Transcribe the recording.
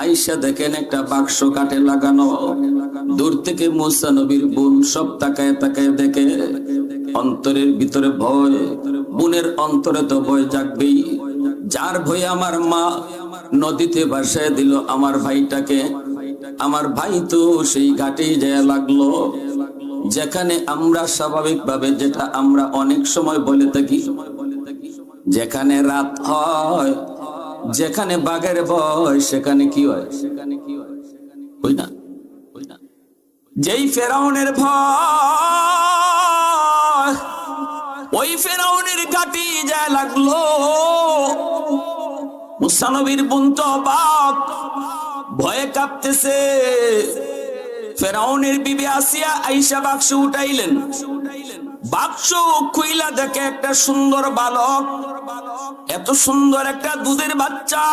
আয়েশা দেখেন একটা বাক্স কাঠে লাগানো। দূর থেকে মুসা নবীর বোন সব তাকায় তাকায় দেখে, অন্তরের ভিতরে ভয়। বোনের অন্তরে তো ভয় জাগবেই। যার ভয়ে আমার মা নদীতে ভাসায় দিল আমার ভাইটাকে। আমার ভাই তো সেই ঘাটেই যায় লাগলো, যেখানে আমরা স্বাভাবিকভাবে, যেটা আমরা অনেক সময় বলে থাকি, যেখানে রাত হয়, যেখানে বাঘের ভয়, সেখানে কি হয়? ওই না, যেই ফেরাউনের ভয়, ওই ফেরাউনের ঘাটি যায় লাগলো। মুসা নবীর বোন তো অবাক, ভয়ে কাঁপতেছে। ফেরাউনের বিবি আসিয়া আয়েশা বাক্স উঠাইলেন। বাক্স খুইলা দেখে একটা সুন্দর বালক, এত সুন্দর একটা দুধের বাচ্চা।